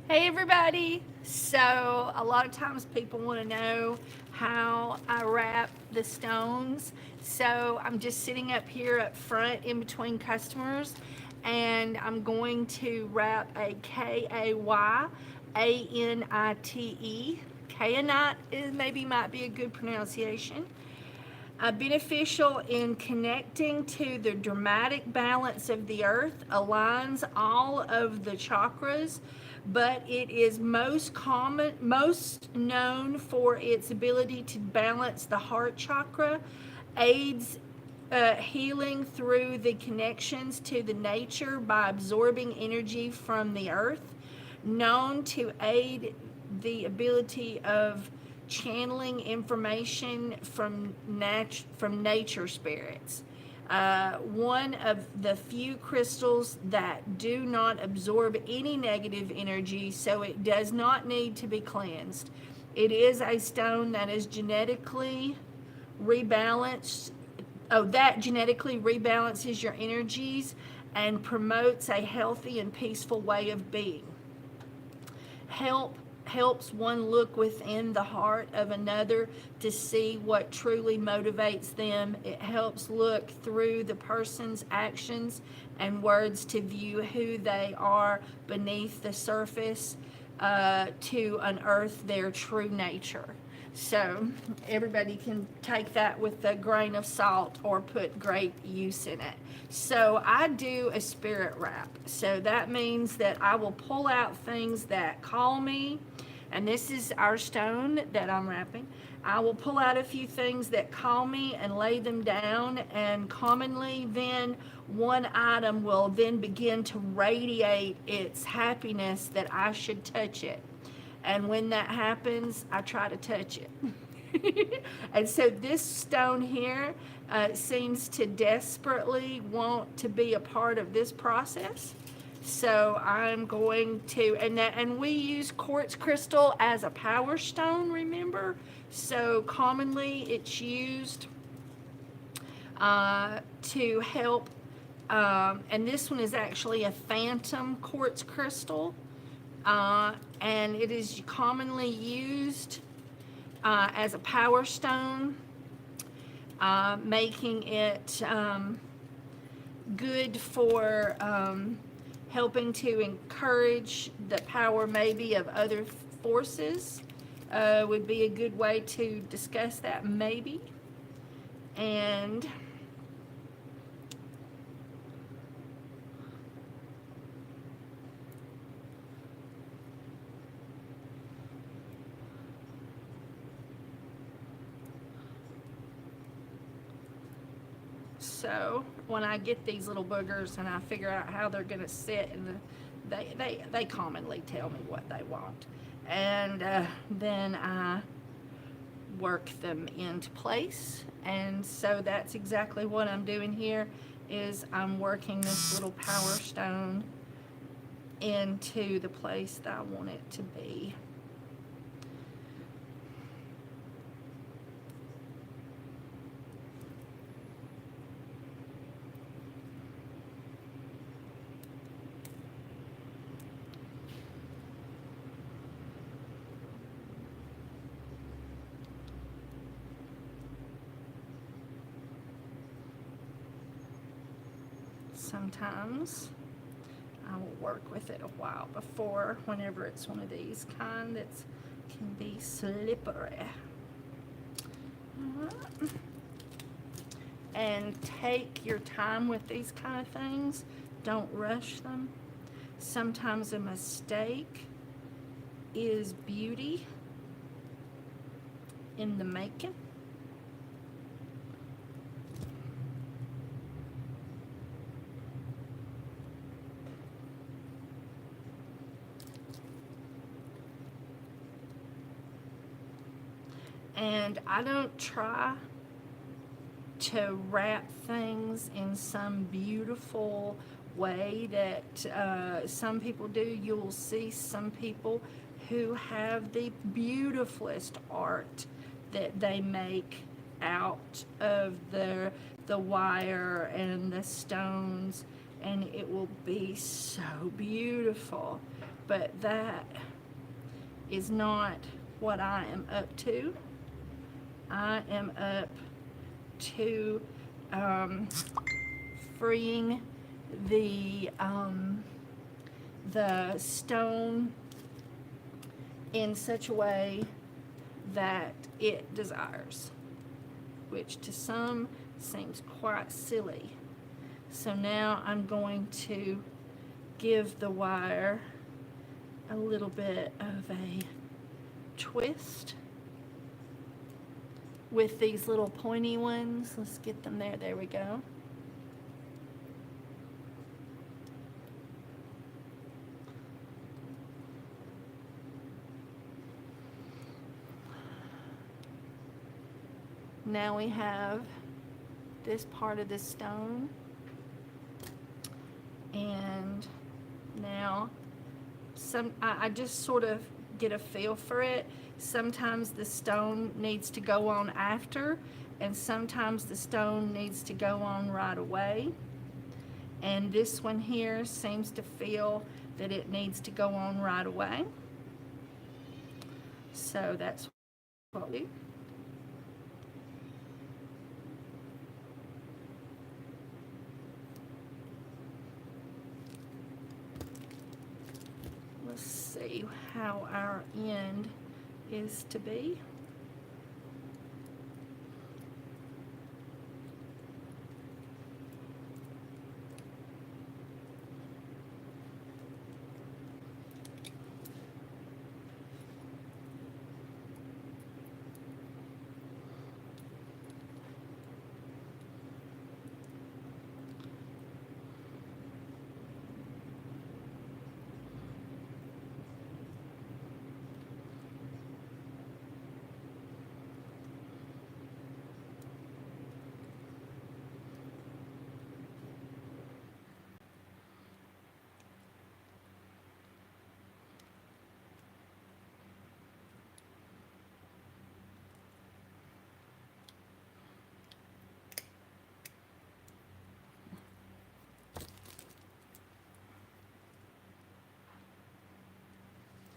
Hey everybody! So, a lot of times people want to know how I wrap the stones. So, I'm just sitting up here up front in between customers and I'm going to wrap a Kayanite. Kayanite is maybe might be a good pronunciation. Beneficial in connecting to the dramatic balance of the earth, aligns all of the chakras, but it is most known for its ability to balance the heart chakra, aids healing through the connections to the nature by absorbing energy from the earth, known to aid the ability of channeling information from nature spirits. One of the few crystals that do not absorb any negative energy, so it does not need to be cleansed. It is a stone that is genetically rebalanced. That genetically rebalances your energies and promotes a healthy and peaceful way of being. Help helps one look within the heart of another to see what truly motivates them. It helps look through the person's actions and words to view who they are beneath the surface, to unearth their true nature. So everybody can take that with a grain of salt or put great use in it. So I do a spirit wrap. So that means that I will pull out things that call me, and this is our stone that I'm wrapping. I will pull out a few things that call me and lay them down, and commonly then one item will then begin to radiate its happiness that I should touch it. And when that happens, I try to touch it. And so this stone here seems to desperately want to be a part of this process. So I'm going to, and we use quartz crystal as a power stone, remember? So commonly it's used to help, and this one is actually a phantom quartz crystal, and it is commonly used as a power stone, making it good for helping to encourage the power maybe of other forces. Would be a good way to discuss that maybe. And so when I get these little boogers and I figure out how they're going to sit, and they commonly tell me what they want, and then I work them into place. And so that's exactly what I'm doing here, is I'm working this little power stone into the place that I want it to be. Sometimes I will work with it a while before, whenever it's one of these kind that can be slippery. And take your time with these kind of things. Don't rush them. Sometimes a mistake is beauty in the making. And I don't try to wrap things in some beautiful way that some people do. You'll see some people who have the beautifulest art that they make out of the wire and the stones. and it will be so beautiful. But that is not what I am up to. I am up to freeing the stone in such a way that it desires, which to some seems quite silly. So now I'm going to give the wire a little bit of a twist with these little pointy ones. Let's get them there. There we go. Now we have this part of the stone, and now I just sort of get a feel for it. Sometimes the stone needs to go on after, and sometimes the stone needs to go on right away. And this one here seems to feel that it needs to go on right away. So that's what we do. Let's see how our end is to be.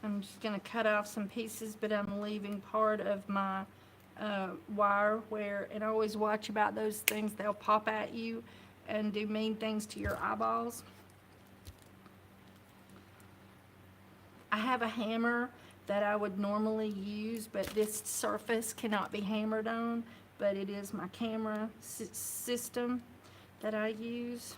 I'm just going to cut off some pieces, but I'm leaving part of my wire where, and always watch about those things, they'll pop at you and do mean things to your eyeballs. I have a hammer that I would normally use, but this surface cannot be hammered on, but it is my camera system that I use.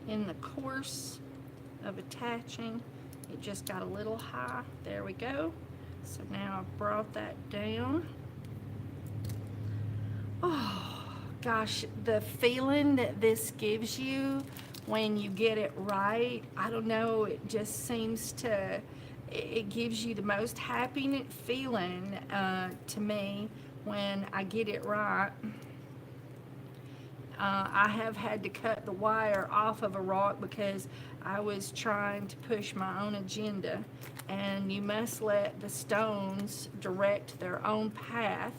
In the course of attaching, it just got a little high. There we go. So now I've brought that down. Oh gosh, the feeling that this gives you when you get it right, I don't know, it just seems to, it gives you the most happy feeling to me when I get it right. I have had to cut the wire off of a rock because I was trying to push my own agenda, and you must let the stones direct their own path.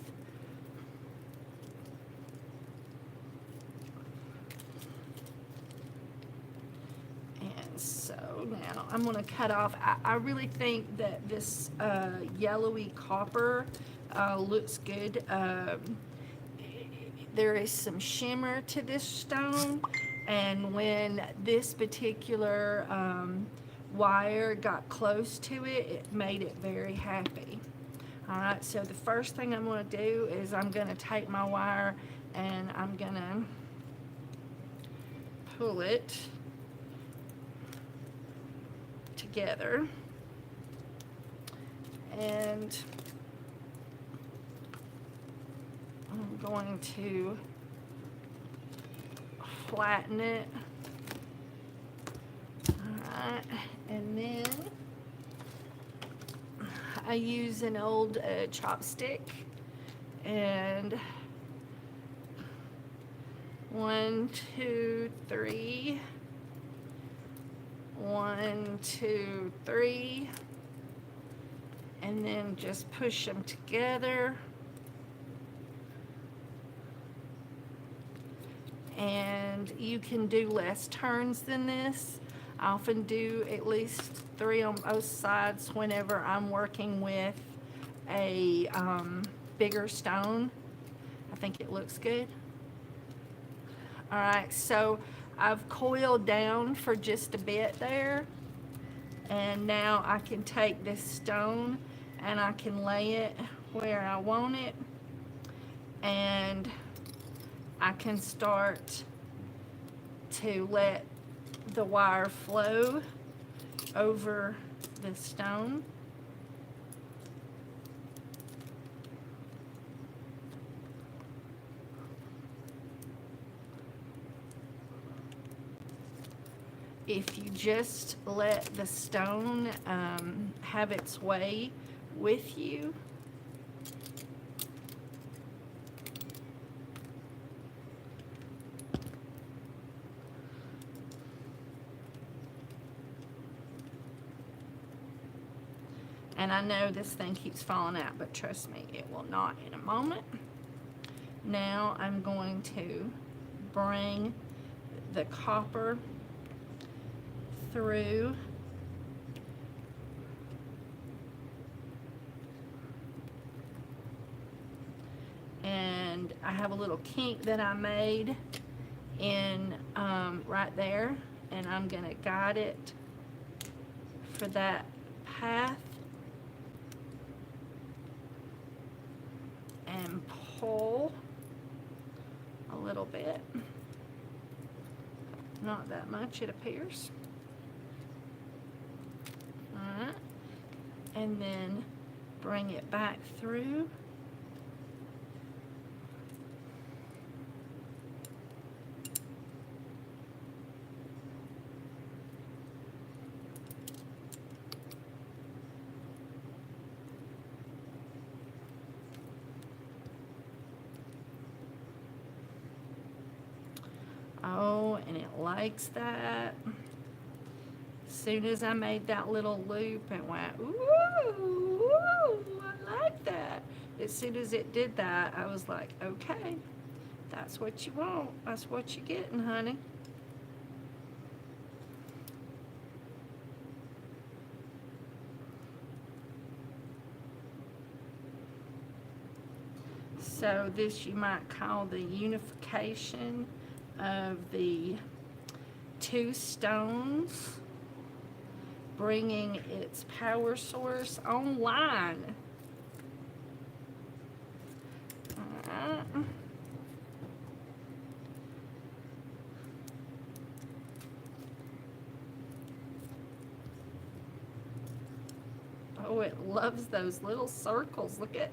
And so now I'm going to cut off. I really think that this yellowy copper looks good. There is some shimmer to this stone, And when this particular wire got close to it, it made it very happy. All right, so the first thing I'm going to do is I'm going to take my wire and I'm going to pull it together. And I'm going to flatten it. Alright, and then I use an old chopstick, and 1, 2, 3, 1, 2, 3, and then just push them together. And you can do less turns than this. I often do at least 3 on both sides whenever I'm working with a bigger stone. I think it looks good. All right, so I've coiled down for just a bit there, and now I can take this stone and I can lay it where I want it, and I can start to let the wire flow over the stone. If you just let the stone have its way with you, and I know this thing keeps falling out, but trust me, it will not in a moment. Now I'm going to bring the copper through and I have a little kink that I made in right there, and I'm going to guide it for that path and pull a little bit, not that much it appears. Alright, and then bring it back through. Oh, and it likes that. As soon as I made that little loop, it went, ooh, ooh, I like that. As soon as it did that, I was like, okay, that's what you want. That's what you're getting, honey. So this you might call the unification of the two stones, bringing its power source online. Oh, it loves those little circles. Look at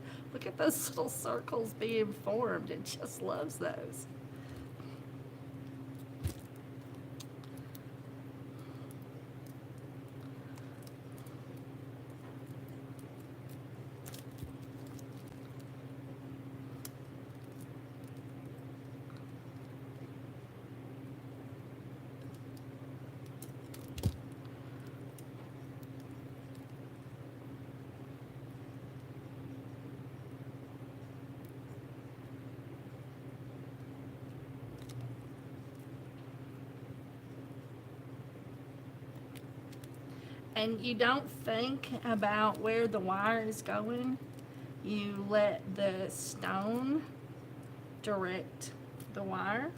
those little circles being formed. It just loves those. And you don't think about where the wire is going. You let the stone direct the wire.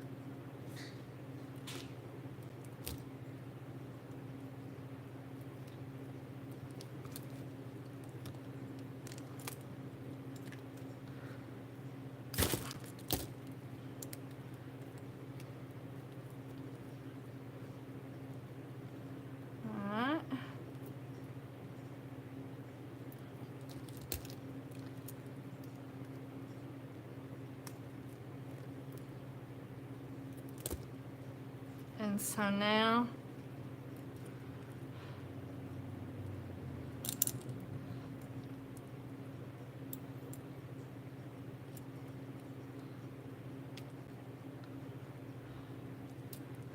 So now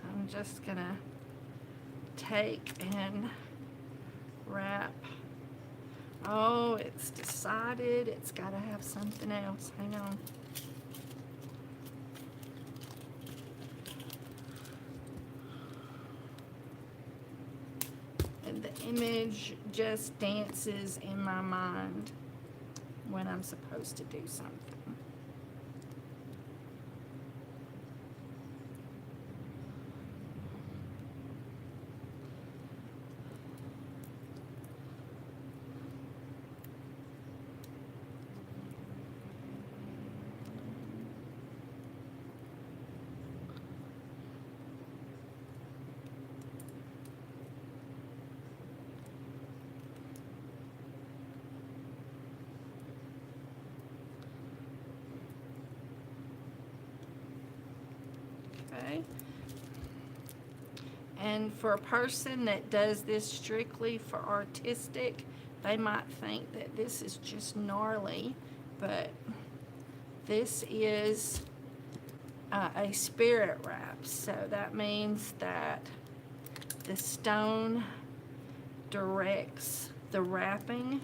I'm just gonna take and wrap. Oh, it's decided it's gotta have something else. Hang on. And the image just dances in my mind when I'm supposed to do something. Okay. And for a person that does this strictly for artistic, they might think that this is just gnarly, but this is a spirit wrap. So that means that the stone directs the wrapping,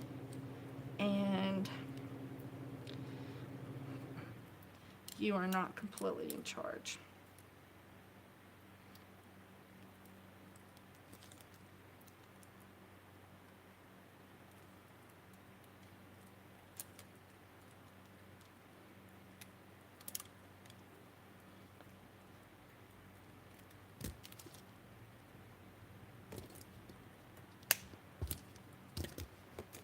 and you are not completely in charge.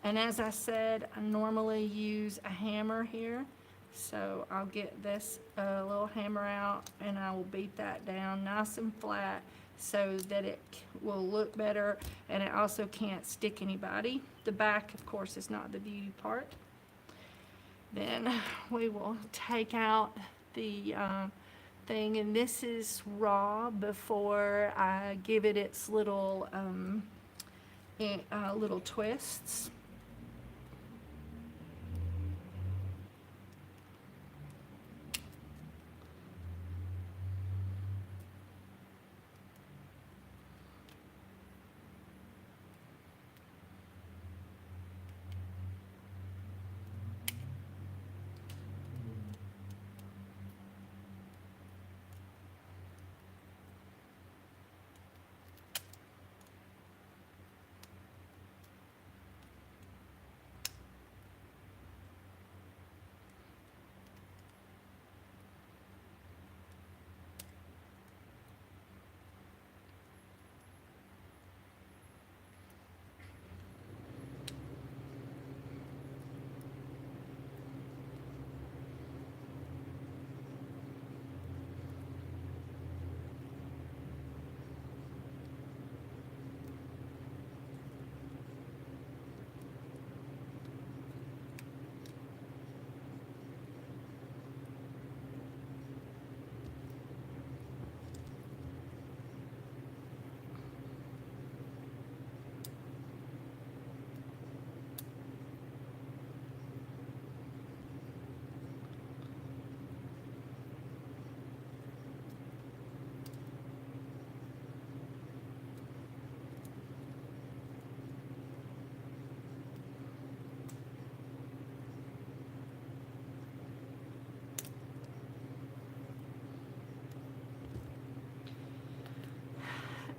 And as I said, I normally use a hammer here. So I'll get this little hammer out and I will beat that down nice and flat so that it will look better, and it also can't stick anybody. The back, of course, is not the beauty part. Then we will take out the thing, and this is raw before I give it its little little twists.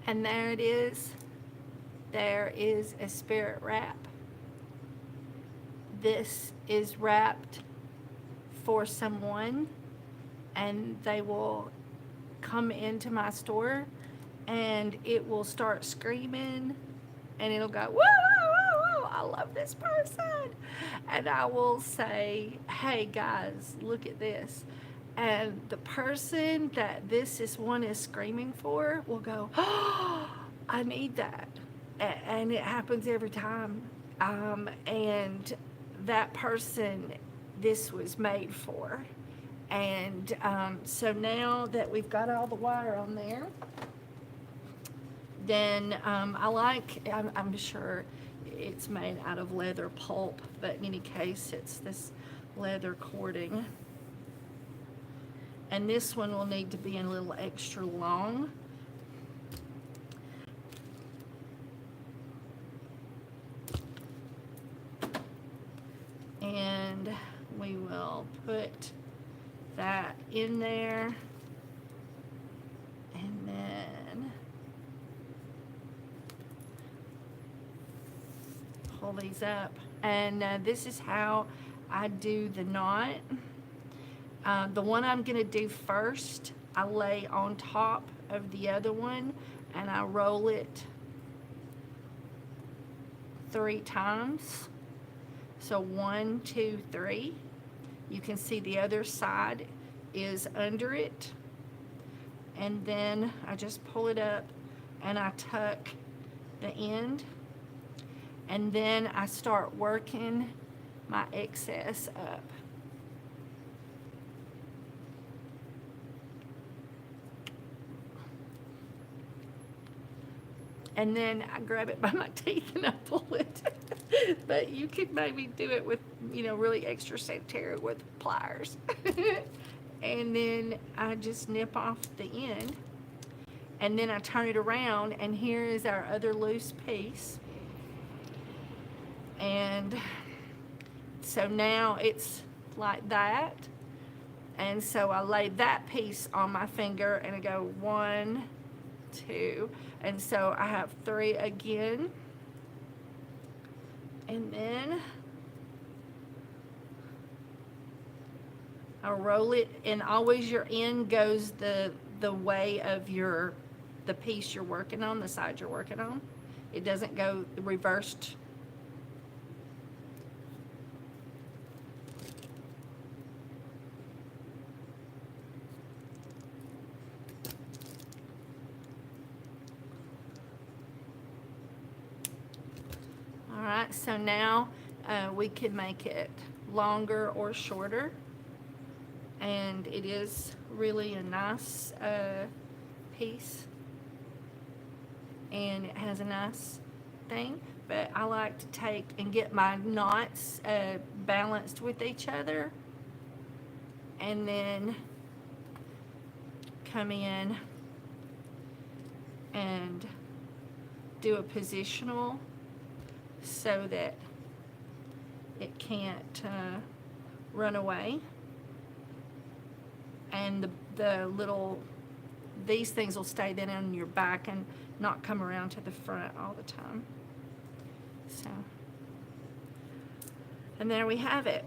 And there it is. There is a spirit wrap. This is wrapped for someone, and they will come into my store and it will start screaming and it'll go, whoa, whoa, whoa, whoa, I love this person. And I will say, hey guys, look at this. And the person that one is screaming for will go, oh, I need that. And it happens every time. And that person, this was made for. And so now that we've got all the wire on there, Then I'm sure it's made out of leather pulp, but in any case, it's this leather cording. And this one will need to be a little extra long. And we will put that in there. And then pull these up. And this is how I do the knot. The one I'm going to do first, I lay on top of the other one and I roll it 3 times. So 1, 2, 3. You can see the other side is under it. And then I just pull it up and I tuck the end. And then I start working my excess up. And then I grab it by my teeth and I pull it. But you could maybe do it with, really extra sanitary with pliers. And then I just nip off the end. And then I turn it around, and here is our other loose piece. And so now it's like that. And so I lay that piece on my finger and I go 1, 2, and so I have 3 again. And then I roll it, and always your end goes the way of the piece you're working on, the side you're working on. It doesn't go reversed. All right, so now we can make it longer or shorter, and it is really a nice piece, and it has a nice thing. But I like to take and get my knots balanced with each other, and then come in and do a positional so that it can't run away. And these things will stay then on your back and not come around to the front all the time. So, and there we have it.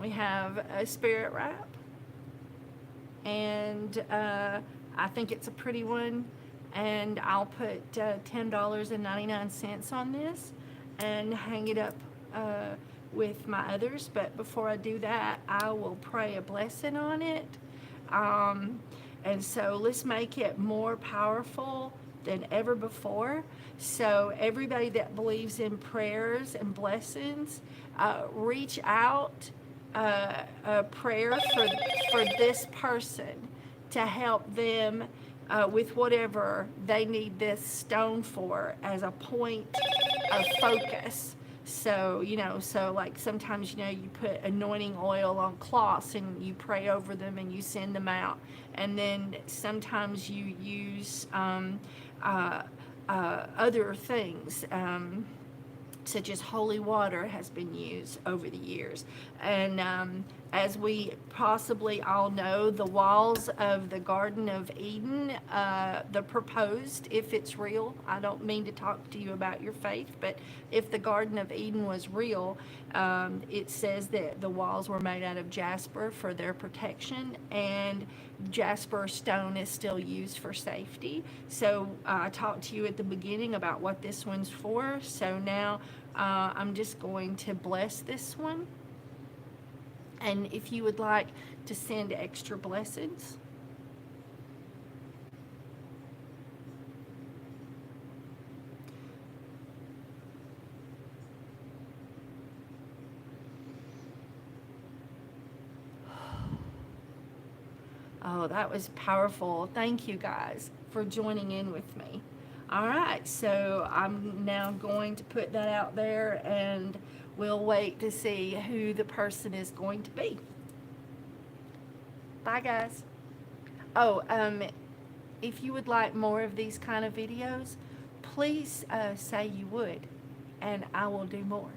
We have a spirit wrap, and I think it's a pretty one. And I'll put $10.99 on this and hang it up with my others. But before I do that, I will pray a blessing on it. And so let's make it more powerful than ever before. So everybody that believes in prayers and blessings, reach out a prayer for this person to help them with whatever they need this stone for as a point of focus. So, so like sometimes, you put anointing oil on cloths and you pray over them and you send them out. And then sometimes you use other things, such as holy water has been used over the years. And as we possibly all know, the walls of the Garden of Eden, the proposed, if it's real, I don't mean to talk to you about your faith, but if the Garden of Eden was real, it says that the walls were made out of jasper for their protection, and jasper stone is still used for safety. So I talked to you at the beginning about what this one's for. So now I'm just going to bless this one. And if you would like to send extra blessings, Oh, that was powerful. Thank you guys for joining in with me. All right, so I'm now going to put that out there, and we'll wait to see who the person is going to be. Bye, guys. Oh, if you would like more of these kind of videos, please say you would, and I will do more.